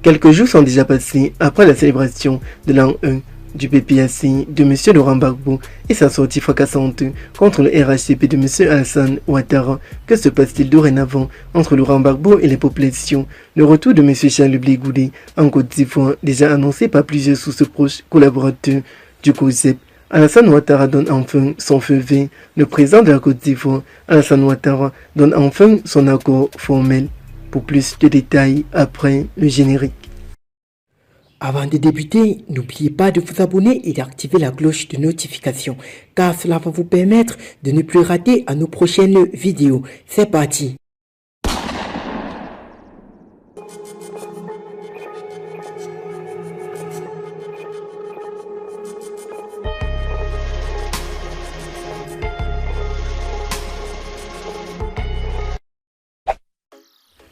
Quelques jours sont déjà passés après la célébration de l'an 1 du PPAC de M. Laurent Gbagbo et sa sortie fracassante contre le RHDP de M. Alassane Ouattara. Que se passe-t-il dorénavant entre Laurent Gbagbo et les populations? Le retour de M. Charles Blé Goudé en Côte d'Ivoire, déjà annoncé par plusieurs sources proches collaborateurs du COJEP. Alassane Ouattara donne enfin son feu vert. Le président de la Côte d'Ivoire, Alassane Ouattara, donne enfin son accord formel. Pour plus de détails après le générique. Avant de débuter, n'oubliez pas de vous abonner et d'activer la cloche de notification, car cela va vous permettre de ne plus rater à nos prochaines vidéos. C'est parti!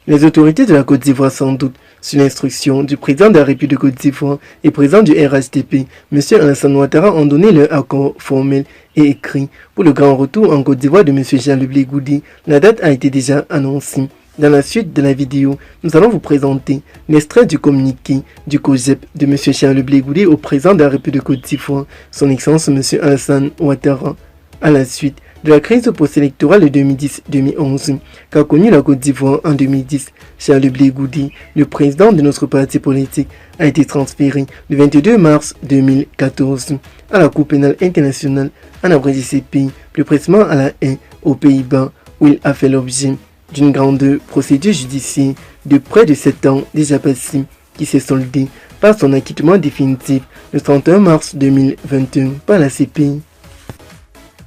Les autorités de la Côte d'Ivoire, sans doute, sur l'instruction du président de la République de Côte d'Ivoire et président du RHDP, M. Alassane Ouattara, ont donné leur accord formel et écrit pour le grand retour en Côte d'Ivoire de M. Charles Blé Goudé. La date a été déjà annoncée. Dans la suite de la vidéo, nous allons vous présenter l'extrait du communiqué du COJEP de M. Charles Blé Goudé au président de la République de Côte d'Ivoire, son Excellence M. Alassane Ouattara. À la suite de la crise post-électorale de 2010-2011 qu'a connue la Côte d'Ivoire en 2010, Charles Blé Goudé, le président de notre parti politique, a été transféré le 22 mars 2014 à la Cour pénale internationale en abrégé CPI, plus précisément à La Haye, aux Pays-Bas, où il a fait l'objet d'une grande procédure judiciaire de près de 7 ans déjà passée, qui s'est soldée par son acquittement définitif le 31 mars 2021 par la CPI.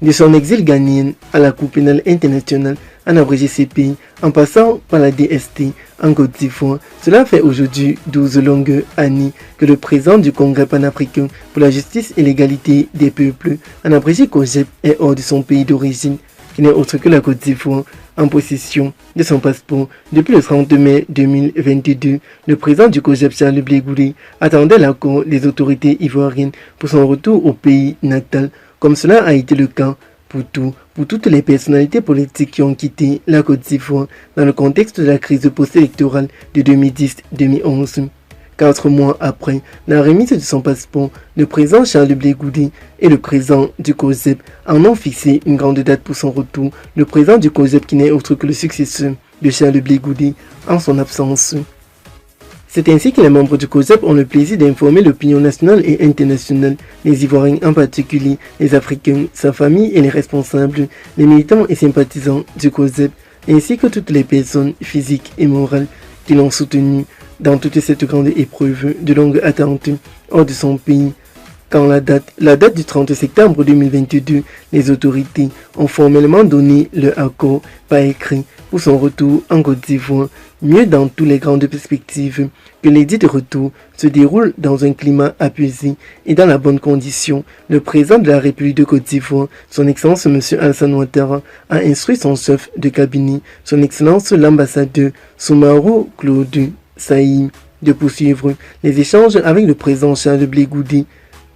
De son exil ghanéen à la Cour pénale internationale en abrégé CPI, en passant par la DST en Côte d'Ivoire, cela fait aujourd'hui 12 longues années que le président du Congrès panafricain pour la justice et l'égalité des peuples, en abrégé COJEP, est hors de son pays d'origine, qui n'est autre que la Côte d'Ivoire, en possession de son passeport. Depuis le 30 mai 2022, le président du COJEP, Charles Blé Goudé, attendait l'accord des autorités ivoiriennes pour son retour au pays natal, comme cela a été le cas pour toutes les personnalités politiques qui ont quitté la Côte d'Ivoire dans le contexte de la crise post-électorale de 2010-2011. 4 mois après la remise de son passeport, le président Charles Blé Goudé et le président du COJEP en ont fixé une grande date pour son retour. Le président du COJEP qui n'est autre que le successeur de Charles Blé Goudé en son absence. C'est ainsi que les membres du COJEP ont le plaisir d'informer l'opinion nationale et internationale, les Ivoiriens en particulier, les Africains, sa famille et les responsables, les militants et sympathisants du COJEP, ainsi que toutes les personnes physiques et morales qui l'ont soutenu dans toute cette grande épreuve de longue attente hors de son pays. Quand la date du 30 septembre 2022, les autorités ont formellement donné leur accord par écrit pour son retour en Côte d'Ivoire. Mieux, dans toutes les grandes perspectives, que l'édit de retour se déroule dans un climat apaisé et dans la bonne condition. Le président de la République de Côte d'Ivoire, son Excellence M. Alassane Ouattara, a instruit son chef de cabinet, son Excellence l'ambassadeur Soumaoro Claude Saïm, de poursuivre les échanges avec le président Charles Blé Goudé.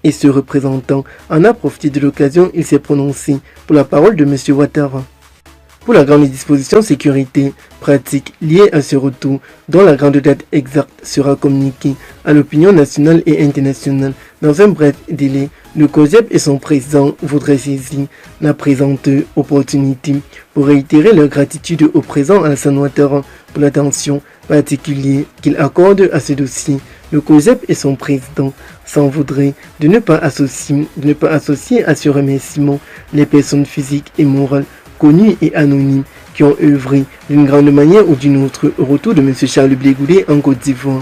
Et ce représentant en a profité de l'occasion, il s'est prononcé pour la parole de M. Ouattara. Pour la grande disposition sécurité pratique liée à ce retour, dont la grande date exacte sera communiquée à l'opinion nationale et internationale dans un bref délai, le COJEP et son président voudraient saisir la présente opportunité pour réitérer leur gratitude au président Alassane Ouattara pour l'attention particulière qu'il accorde à ce dossier. Le COJEP et son président s'en voudraient de ne pas associer à ce remerciement les personnes physiques et morales connus et anonymes qui ont œuvré d'une grande manière ou d'une autre au retour de M. Charles Blé Goudé en Côte d'Ivoire.